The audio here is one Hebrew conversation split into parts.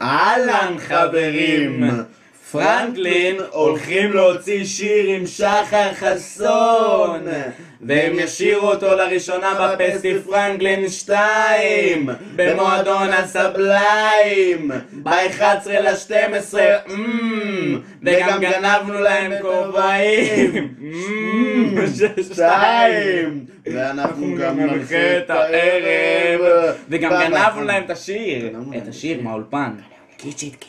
אהלן חברים, פרנקלין הולכים להוציא שיר עם שחר חסון, והם ישירו אותו לראשונה בפסטי פרנקלין 2 במועדון הסבליים ב-11/12, וגם גנבנו להם כובעים 2, ואנחנו גם נלכה את הערב, וגם גנבנו להם את השיר מהאולפן. קיצ'יט.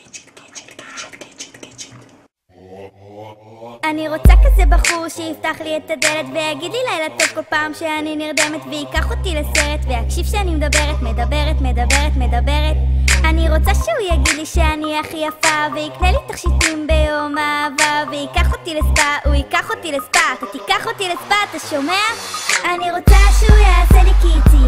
אני רוצה כזה בחור שיפתח לי את הדלת ויגיד לי לילה טוב כל פעם שאני נרדמת, ויקח אותי לסרט ויקשיב שאני מדברת. אני רוצה שהוא יגיד לי שאני הכי יפה ויקנה לי תכשיטים ביום אהבה ויקח אותי לספה, הוא ייקח אותי לספה, אתה תיקח אותי לספה, אתה שומע? אני רוצה שהוא יעשה לי קיצי